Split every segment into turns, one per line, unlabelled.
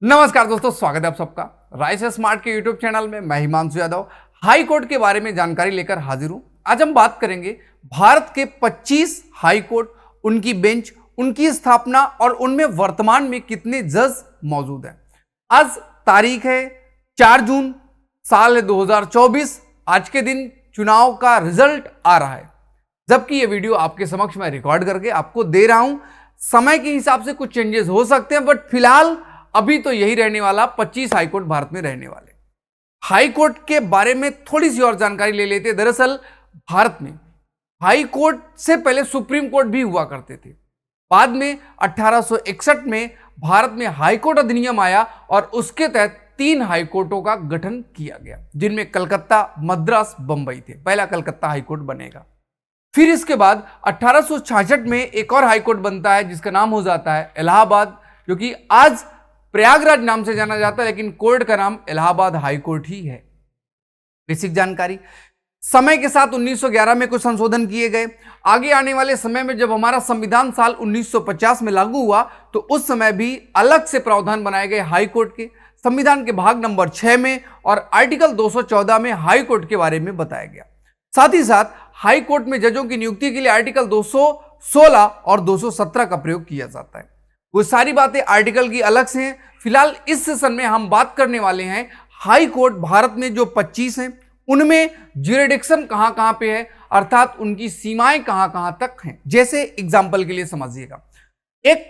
नमस्कार दोस्तों, स्वागत है आप सबका राइस स्मार्ट के यूट्यूब चैनल में। मैं हिमांशु यादव हाई कोर्ट के बारे में जानकारी लेकर हाजिर हूं। आज हम बात करेंगे भारत के 25 हाई कोर्ट, उनकी बेंच, उनकी स्थापना और उनमें वर्तमान में कितने जज मौजूद हैं। आज तारीख है 4 जून, साल है 2024। आज के दिन चुनाव का रिजल्ट आ रहा है, जबकि यह वीडियो आपके समक्ष मैं रिकॉर्ड करके आपको दे रहा हूं। समय के हिसाब से कुछ चेंजेस हो सकते हैं, बट फिलहाल अभी तो यही रहने वाला। 25 हाईकोर्ट भारत में रहने वाले। हाईकोर्ट के बारे में थोड़ी सी और जानकारी ले लेते हैं। दरअसल भारत में हाई कोर्ट से पहले सुप्रीम कोर्ट भी हुआ करते थे। बाद में 1861 में भारत में हाईकोर्ट अधिनियम आया और उसके तहत 3 हाईकोर्टों का गठन किया गया, जिनमें कलकत्ता, मद्रास, बंबई थे। पहला कलकत्ता हाईकोर्ट बनेगा। फिर इसके बाद 1866 में एक और हाईकोर्ट बनता है, जिसका नाम हो जाता है इलाहाबाद, जो कि आज प्रयागराज नाम से जाना जाता है, लेकिन कोर्ट का नाम इलाहाबाद हाई कोर्ट ही है। बेसिक जानकारी। समय के साथ 1911 में कुछ संशोधन किए गए। आगे आने वाले समय में जब हमारा संविधान साल 1950 में लागू हुआ, तो उस समय भी अलग से प्रावधान बनाए गए हाई कोर्ट के। संविधान के भाग नंबर 6 में और आर्टिकल 214 में हाई कोर्ट के बारे में बताया गया। साथ ही साथ हाई कोर्ट में जजों की नियुक्ति के लिए आर्टिकल 216 और 217 का प्रयोग किया जाता है। वो सारी बातें आर्टिकल की अलग से हैं। फिलहाल इस सेशन में हम बात करने वाले हैं हाई कोर्ट भारत में जो 25 हैं, उनमें ज्यूरिडिक्शन कहां कहां पे है, अर्थात उनकी सीमाएं कहां कहां तक हैं। जैसे एग्जांपल के लिए समझिएगा, एक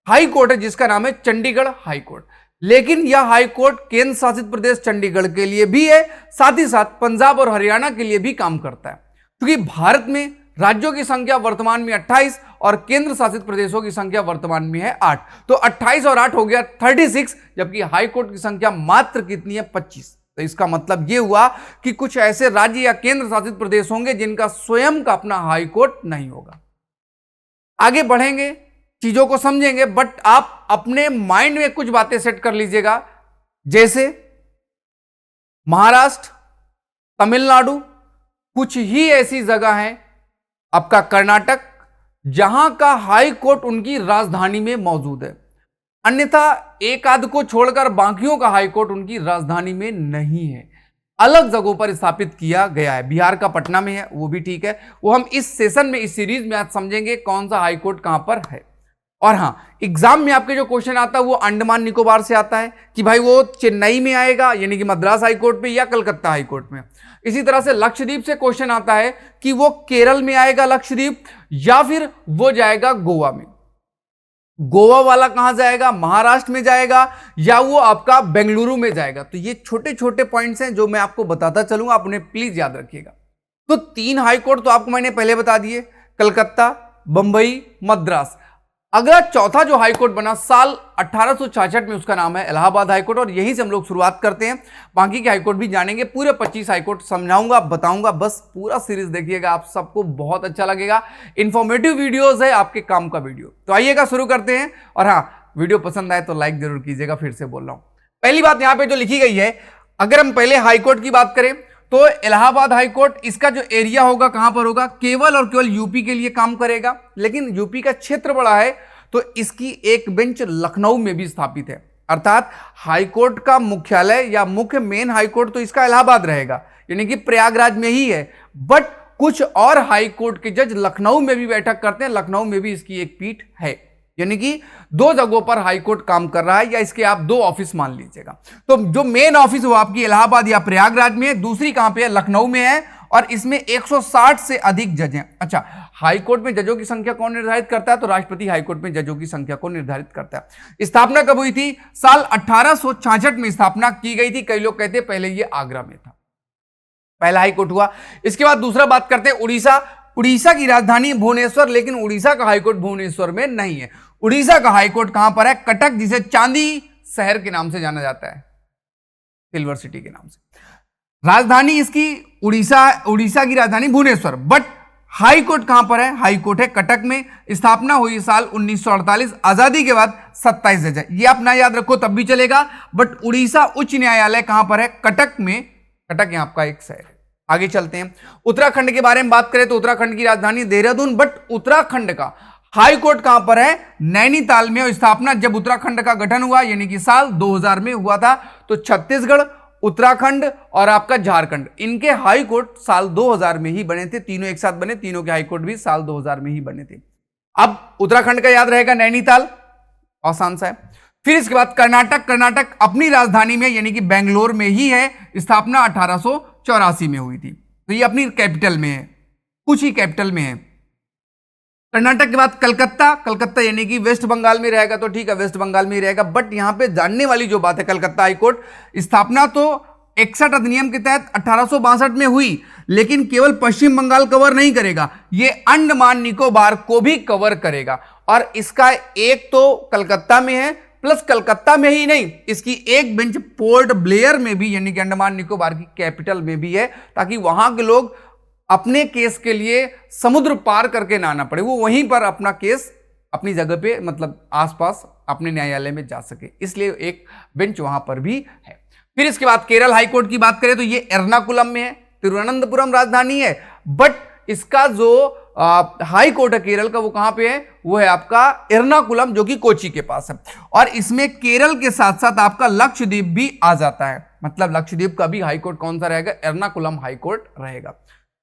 हाई कोर्ट है जिसका नाम है चंडीगढ़ हाई कोर्ट, लेकिन यह हाई कोर्ट केंद्र शासित प्रदेश चंडीगढ़ के लिए भी है, साथ ही साथ पंजाब और हरियाणा के लिए भी काम करता है। क्योंकि भारत में राज्यों की संख्या वर्तमान में 28 और केंद्र शासित प्रदेशों की संख्या वर्तमान में है 8, तो 28 और 8 हो गया 36, जबकि हाई कोर्ट की संख्या मात्र कितनी है? 25। तो इसका मतलब यह हुआ कि कुछ ऐसे राज्य या केंद्र शासित प्रदेश होंगे जिनका स्वयं का अपना हाई कोर्ट नहीं होगा। आगे बढ़ेंगे, चीजों को समझेंगे, बट आप अपने माइंड में कुछ बातें सेट कर लीजिएगा। जैसे महाराष्ट्र, तमिलनाडु, कुछ ही ऐसी जगह हैं, आपका कर्नाटक, जहां का हाई कोर्ट उनकी राजधानी में मौजूद है। अन्यथा एक आध को छोड़कर बाकियों का हाई कोर्ट उनकी राजधानी में नहीं है, अलग जगहों पर स्थापित किया गया है। बिहार का पटना में है, वो भी ठीक है। वो हम इस सेशन में, इस सीरीज में आज समझेंगे कौन सा हाई कोर्ट कहां पर है। और हां, एग्जाम में आपके जो क्वेश्चन आता है वो अंडमान निकोबार से आता है कि भाई वो चेन्नई में आएगा, यानी कि मद्रास हाई कोर्ट में, या कलकत्ता हाई कोर्ट में। इसी तरह से लक्षद्वीप से क्वेश्चन आता है कि वो केरल में आएगा लक्षद्वीप, या फिर वो जाएगा गोवा में। गोवा वाला कहां जाएगा? महाराष्ट्र में जाएगा, या वो आपका बेंगलुरु में जाएगा। तो ये छोटे छोटे पॉइंट्स हैं जो मैं आपको बताता चलूंगा, आप उन्हें प्लीज याद रखिएगा। तो 3 हाई कोर्ट तो आपको मैंने पहले बता दिए, कलकत्ता, बंबई, मद्रास। अगला चौथा जो हाईकोर्ट बना साल 1866 में, उसका नाम है इलाहाबाद हाईकोर्ट, और यहीं से हम लोग शुरुआत करते हैं। बाकी के हाईकोर्ट भी जानेंगे, पूरे 25 हाईकोर्ट समझाऊंगा, बताऊंगा। बस पूरा सीरीज देखिएगा, आप सबको बहुत अच्छा लगेगा। इंफॉर्मेटिव वीडियोस है, आपके काम का वीडियो। तो आइएगा, शुरू करते हैं। और हाँ, वीडियो पसंद आए तो लाइक जरूर कीजिएगा, फिर से बोल रहा हूं। पहली बात यहां पर जो लिखी गई है, अगर हम पहले हाईकोर्ट की बात करें तो इलाहाबाद हाईकोर्ट, इसका जो एरिया होगा कहां पर होगा? केवल और केवल यूपी के लिए काम करेगा, लेकिन यूपी का क्षेत्र बड़ा है, तो इसकी एक बेंच लखनऊ में भी स्थापित है। अर्थात हाईकोर्ट का मुख्यालय या मुख्य मेन हाईकोर्ट तो इसका इलाहाबाद रहेगा, यानी कि प्रयागराज में ही है, बट कुछ और हाईकोर्ट के जज लखनऊ में भी बैठक करते हैं। लखनऊ में भी इसकी एक पीठ है, यानी कि 2 जगहों पर हाईकोर्ट काम कर रहा है, या इसके आप 2 ऑफिस मान लीजिएगा। तो जो मेन ऑफिस वो आपकी इलाहाबाद या प्रयागराज में है, दूसरी कहां पे है? लखनऊ में है, और इसमें 160 से अधिक जज हैं। अच्छा, हाईकोर्ट में जजों की संख्या कौन निर्धारित करता है? तो राष्ट्रपति हाईकोर्ट में जजों की संख्या को निर्धारित करता है। स्थापना कब हुई थी? साल 1866 में स्थापना की गई थी। कई लोग कहते हैं पहले ये आगरा में था, पहला हाईकोर्ट हुआ। इसके बाद दूसरा बात करते हैं उड़ीसा। उड़ीसा की राजधानी भुवनेश्वर, लेकिन उड़ीसा का हाईकोर्ट भुवनेश्वर में नहीं है। उड़ीसा का हाईकोर्ट कहां पर है? कटक, जिसे चांदी शहर के नाम से जाना जाता है, सिल्वर सिटी के नाम से। राजधानी इसकी उड़ीसा की राजधानी भुवनेश्वर, बट हाई कोर्ट कहां पर है? हाई कोर्ट है कटक में। स्थापना हुई साल 1948, आजादी के बाद 27 जज है। ये आप ना याद रखो तब भी चलेगा, बट उड़ीसा उच्च न्यायालय कहां पर है? कटक में। कटक यहां आपका एक शहर है। आगे चलते हैं, उत्तराखंड के बारे में बात करें तो उत्तराखंड की राजधानी देहरादून, बट उत्तराखंड का हाई कोर्ट कहां पर है? नैनीताल में। और स्थापना जब उत्तराखंड का गठन हुआ यानी कि साल 2000 में हुआ था, तो छत्तीसगढ़, उत्तराखंड और आपका झारखंड, इनके हाई कोर्ट साल 2000 में ही बने थे। तीनों एक साथ बने, तीनों के हाई कोर्ट भी साल 2000 में ही बने थे। अब उत्तराखंड का याद रहेगा नैनीताल, आसान सा है। फिर इसके बाद कर्नाटक। कर्नाटक अपनी राजधानी में यानी कि बेंगलोर में ही है। स्थापना 1884 में हुई थी, तो ये अपनी कैपिटल में है, कुछ ही कैपिटल में है। कर्नाटक के बाद कलकत्ता। कलकत्ता यानी कि वेस्ट बंगाल में रहेगा, तो ठीक है, वेस्ट बंगाल में ही रहेगा। बट यहां पे जानने वाली जो बात है, कलकत्ता हाईकोर्ट स्थापना तो 61 अधिनियम के तहत 1862 में हुई, लेकिन केवल पश्चिम बंगाल कवर नहीं करेगा, ये अंडमान निकोबार को भी कवर करेगा। और इसका एक तो कलकत्ता में है, प्लस कलकत्ता में ही नहीं, इसकी एक बेंच पोर्ट ब्लेयर में भी यानी कि अंडमान निकोबार की कैपिटल में भी है, ताकि वहां के लोग अपने केस के लिए समुद्र पार करके ना आना पड़े, वो वहीं पर अपना केस अपनी जगह पे मतलब आसपास अपने न्यायालय में जा सके, इसलिए एक बेंच वहां पर भी है। फिर इसके बाद केरल हाईकोर्ट की बात करें तो ये एर्नाकुलम में है, तिरुवनंतपुरम राजधानी है, बट इसका जो हाई कोर्ट है केरल का वो कहां पे है? वो है आपका एर्नाकुलम, जो कि कोची के पास है। और इसमें केरल के साथ साथ आपका लक्षद्वीप भी आ जाता है, मतलब लक्षद्वीप का भी हाई कोर्ट कौन सा रहेगा? एर्नाकुलम हाई कोर्ट रहेगा।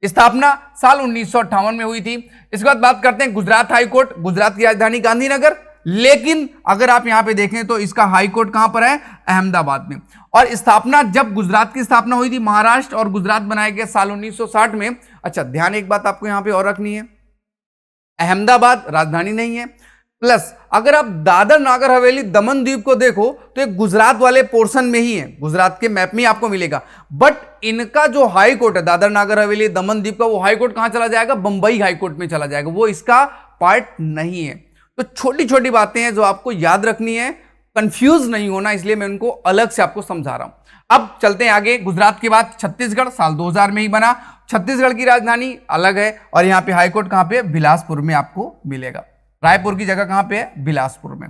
स्थापना साल 1958 में हुई थी। इसके बाद बात करते हैं गुजरात हाई कोर्ट। गुजरात की राजधानी गांधीनगर, लेकिन अगर आप यहां पे देखें तो इसका हाई कोर्ट कहां पर है? अहमदाबाद में। और स्थापना जब गुजरात की स्थापना हुई थी, महाराष्ट्र और गुजरात बनाए गए साल 1960 में। अच्छा, ध्यान एक बात आपको यहां पे और रखनी है, अहमदाबाद राजधानी नहीं है, प्लस अगर आप दादर नागर हवेली दमन द्वीप को देखो तो एक गुजरात वाले पोर्शन में ही है, गुजरात के मैप में ही आपको मिलेगा। बट इनका जो हाई कोर्ट है दादर नागर हवेली दमन द्वीप का, वो हाई कोर्ट कहां चला जाएगा? बंबई हाई कोर्ट में चला जाएगा, वो इसका पार्ट नहीं है। तो छोटी छोटी बातें हैं जो आपको याद रखनी है, कंफ्यूज नहीं होना, इसलिए मैं उनको अलग से आपको समझा रहा हूं। अब चलते हैं आगे। गुजरात के बाद छत्तीसगढ़ साल 2000 में ही बना। छत्तीसगढ़ की राजधानी अलग है, और यहां पे हाईकोर्ट कहां पे? बिलासपुर में आपको मिलेगा। रायपुर की जगह कहां पे है? बिलासपुर में।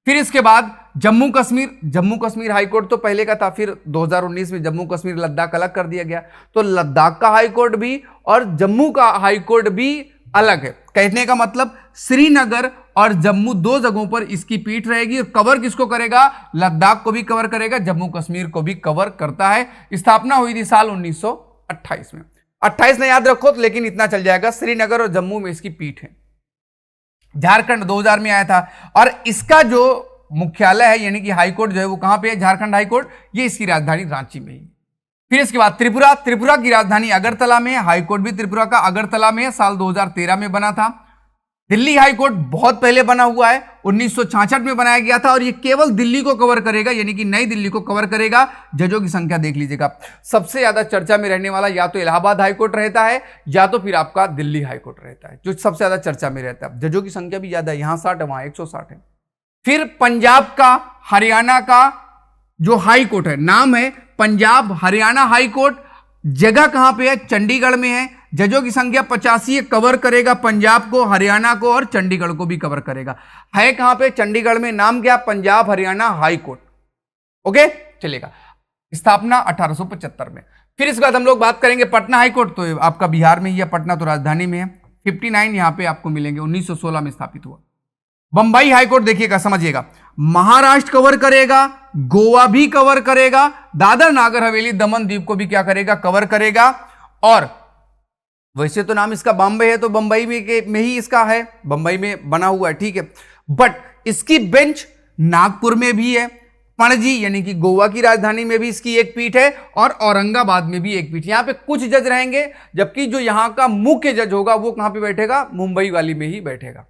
फिर इसके बाद जम्मू कश्मीर। जम्मू कश्मीर हाईकोर्ट तो पहले का था, फिर 2019 में जम्मू कश्मीर लद्दाख अलग कर दिया गया, तो लद्दाख का हाईकोर्ट भी और जम्मू का हाईकोर्ट भी अलग है। कहने का मतलब श्रीनगर और जम्मू दो जगहों पर इसकी पीठ रहेगी। और कवर किसको करेगा? लद्दाख को भी कवर करेगा, जम्मू कश्मीर को भी कवर करता है। स्थापना हुई थी साल 1928 में। 28 ने याद रखो तो, लेकिन इतना चल जाएगा, श्रीनगर और जम्मू में इसकी पीठ है। झारखंड 2000 में आया था, और इसका जो मुख्यालय है यानी कि हाईकोर्ट जो है वो कहां पे है? झारखंड हाईकोर्ट, ये इसकी राजधानी रांची में ही। फिर इसके बाद त्रिपुरा। त्रिपुरा की राजधानी अगरतला में है, हाईकोर्ट भी त्रिपुरा का अगरतला में है, साल 2013 में बना था। दिल्ली हाईकोर्ट बहुत पहले बना हुआ है, 1966 में बनाया गया था, और ये केवल दिल्ली को कवर करेगा यानी कि नई दिल्ली को कवर करेगा। जजों की संख्या देख लीजिएगा, सबसे ज्यादा चर्चा में रहने वाला या तो इलाहाबाद हाईकोर्ट रहता है या तो फिर आपका दिल्ली हाईकोर्ट रहता है, जो सबसे ज्यादा चर्चा में रहता है। जजों की संख्या भी ज्यादा है, यहां 60 है, वहां 160 है। फिर पंजाब का, हरियाणा का जो हाईकोर्ट है, नाम है पंजाब हरियाणा हाईकोर्ट, जगह कहां पे है? चंडीगढ़ में है। जजों की संख्या 85 कवर करेगा पंजाब को, हरियाणा को और चंडीगढ़ को भी कवर करेगा। है कहां पे? चंडीगढ़ में। नाम क्या? Punjab Haryana high court. Okay, चलेगा। स्थापना 1875 में। फिर इसके बाद हम लोग बात करेंगे पटना हाई कोर्ट, तो आपका बिहार में ही है, पटना तो राजधानी में है। 59 यहां पे आपको मिलेंगे, 1916 में स्थापित हुआ। बंबई हाईकोर्ट देखिएगा, समझिएगा, महाराष्ट्र कवर करेगा, गोवा भी कवर करेगा, दादर नागर हवेली दमन द्वीप को भी क्या करेगा? कवर करेगा। और वैसे तो नाम इसका बॉम्बे है, तो बंबई में ही इसका है, बंबई में बना हुआ है, ठीक है। बट इसकी बेंच नागपुर में भी है, पणजी यानी कि गोवा की राजधानी में भी इसकी एक पीठ है, और औरंगाबाद में भी एक पीठ। यहां पे कुछ जज रहेंगे, जबकि जो यहां का मुख्य जज होगा वो कहां पे बैठेगा? मुंबई वाली में ही बैठेगा,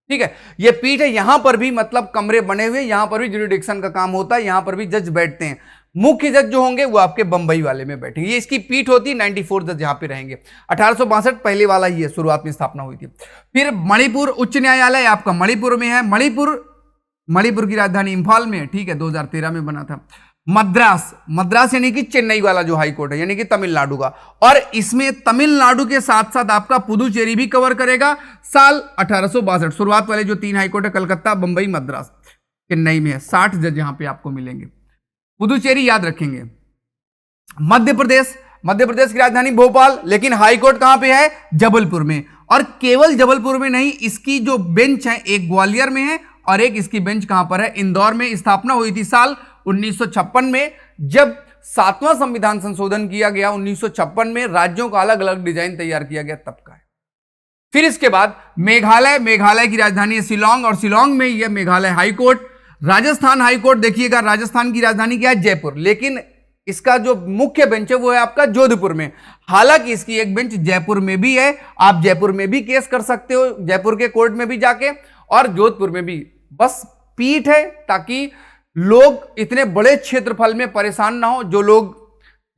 ठीक है। ये पीठ है, यहां पर भी मतलब कमरे बने हुए, यहां पर भी ज्यूरिडिक्शन का काम होता है, यहां पर भी जज बैठते हैं। मुख्य जज जो होंगे वो आपके बंबई वाले में बैठेंगे, ये इसकी पीठ होती है। 94 जज यहां पे रहेंगे। 1862 पहले वाला ही है, शुरुआत में स्थापना हुई थी। फिर मणिपुर उच्च न्यायालय आपका मणिपुर में है। मणिपुर की राजधानी इंफाल में है, ठीक है, 2013 में बना था। मद्रास यानी कि चेन्नई वाला जो हाई कोर्ट है, यानी कि तमिलनाडु का, और इसमें तमिलनाडु के साथ साथ आपका पुदुचेरी भी कवर करेगा। साल 1862 शुरुआत वाले जो 3 हाई कोर्ट है, कलकत्ता, बंबई, मद्रास, चेन्नई में है। 60 जज यहां पे आपको मिलेंगे। पुदुचेरी याद रखेंगे। मध्य प्रदेश की राजधानी भोपाल, लेकिन हाई कोर्ट कहां पे है? जबलपुर में। और केवल जबलपुर में नहीं, इसकी जो बेंच है एक ग्वालियर में है और एक इसकी बेंच कहां पर है, इंदौर में। स्थापना हुई थी साल 1956 में, जब 7वां संविधान संशोधन किया गया 1956 में, राज्यों का अलग अलग डिजाइन तैयार किया गया, तब का है। फिर इसके बाद मेघालय, मेघालय की राजधानी है शिलोंग और शिलोंग में यह मेघालय हाईकोर्ट। राजस्थान हाईकोर्ट देखिएगा, राजस्थान की राजधानी क्या है, जयपुर, लेकिन इसका जो मुख्य बेंच है वो है आपका जोधपुर में। हालांकि इसकी एक बेंच जयपुर में भी है, आप जयपुर में भी केस कर सकते हो, जयपुर के कोर्ट में भी जाके, और जोधपुर में भी। बस पीठ है ताकि लोग इतने बड़े क्षेत्रफल में परेशान ना हो। जो लोग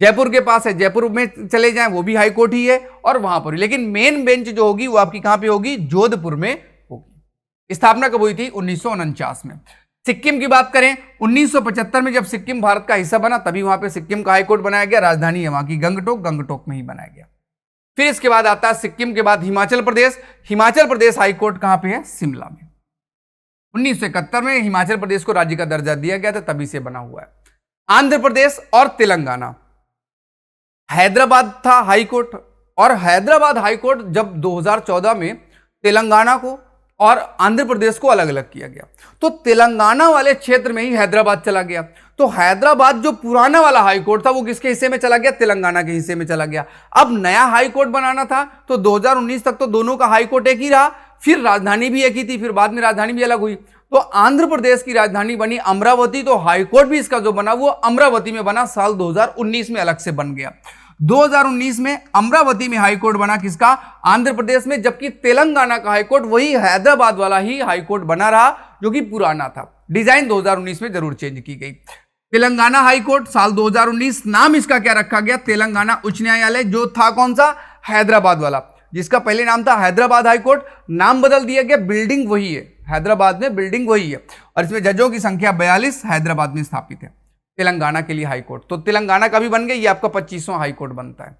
जयपुर के पास है जयपुर में चले जाएं, वो भी हाईकोर्ट ही है और वहां पर, लेकिन मेन बेंच जो होगी वो आपकी कहां पे होगी, जोधपुर में होगी। स्थापना कब हुई थी, 1949 में। सिक्किम की बात करें, 1975 में जब सिक्किम भारत का हिस्सा बना, तभी वहां पे सिक्किम का हाईकोर्ट बनाया गया। राजधानी है वहां की गंगटोक, गंगटोक में ही बनाया गया। फिर इसके बाद आता है सिक्किम के बाद हिमाचल प्रदेश। हिमाचल प्रदेश हाईकोर्ट कहां पे है, शिमला में। 1971 में हिमाचल प्रदेश को राज्य का दर्जा दिया गया था, तभी से बना हुआ है। आंध्र प्रदेश और तेलंगाना, हैदराबाद था हाईकोर्ट, और हैदराबाद हाईकोर्ट जब 2014 में तेलंगाना को और आंध्र प्रदेश को अलग अलग किया गया, तो तेलंगाना वाले क्षेत्र में ही हैदराबाद चला गया। तो हैदराबाद जो पुराना वाला हाईकोर्ट था वो किसके हिस्से में चला गया, तेलंगाना के हिस्से में चला गया। अब नया हाईकोर्ट बनाना था, तो 2019 तक तो दोनों का हाईकोर्ट एक ही रहा, फिर राजधानी भी एक ही थी, फिर बाद में राजधानी भी अलग हुई। तो आंध्र प्रदेश की राजधानी बनी अमरावती, तो हाईकोर्ट भी इसका जो बना वो अमरावती में बना, साल 2019 में अलग से बन गया। 2019 में अमरावती में हाईकोर्ट बना, किसका, आंध्र प्रदेश में, जबकि तेलंगाना का हाईकोर्ट वही हैदराबाद वाला ही हाईकोर्ट बना रहा जो कि पुराना था। डिजाइन 2019 में जरूर चेंज की गई। तेलंगाना हाईकोर्ट साल 2019, नाम इसका क्या रखा गया, तेलंगाना उच्च न्यायालय, जो था कौन सा, हैदराबाद वाला, जिसका पहले नाम था हैदराबाद हाईकोर्ट, नाम बदल दिया गया, बिल्डिंग वही है, हैदराबाद में बिल्डिंग वही है, और इसमें जजों की संख्या 42 हैदराबाद में स्थापित है। तेलंगाना के लिए हाईकोर्ट, तो तेलंगाना का भी बन गया, ये आपका 25वां हाईकोर्ट बनता है।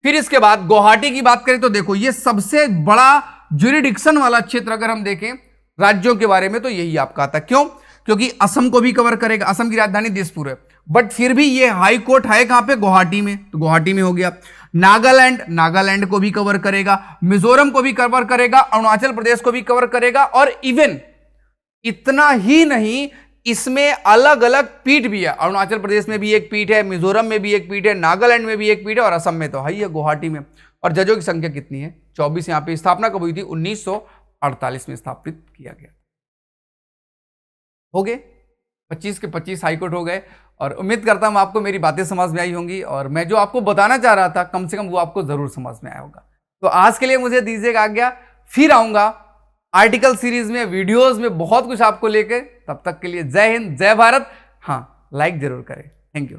फिर इसके बाद गुवाहाटी की बात करें तो देखो, ये सबसे बड़ा ज्यूरिडिक्शन वाला क्षेत्र अगर हम देखें राज्यों के बारे में तो यही आपका आता है। क्यों, क्योंकि असम को भी कवर करेगा, असम की राजधानी दिसपुर है, बट फिर भी ये हाईकोर्ट है कहां पे, गुवाहाटी में, तो गुवाहाटी में हो गया। नागालैंड, नागालैंड को भी कवर करेगा, मिजोरम को भी कवर करेगा, अरुणाचल प्रदेश को भी कवर करेगा, और इवन इतना ही नहीं, इसमें अलग अलग पीठ भी है। अरुणाचल प्रदेश में भी एक पीठ है, मिजोरम में भी एक पीठ है, नागालैंड में भी एक पीठ है, और असम में तो है ही है, गुवाहाटी में। और जजों की संख्या कितनी है, 24। यहां पे स्थापना कब हुई थी, 1948 में स्थापित किया गया। हो गए 25 के 25 हाईकोर्ट हो गए, और उम्मीद करता हूं आपको मेरी बातें समझ में आई होंगी, और मैं जो आपको बताना चाह रहा था कम से कम वो आपको जरूर समझ में आया होगा। तो आज के लिए मुझे दीजिएगा आज्ञा, फिर आऊंगा आर्टिकल सीरीज में, वीडियोस में बहुत कुछ आपको लेकर। तब तक के लिए जय हिंद, जय भारत। हाँ, लाइक जरूर करें। Thank you.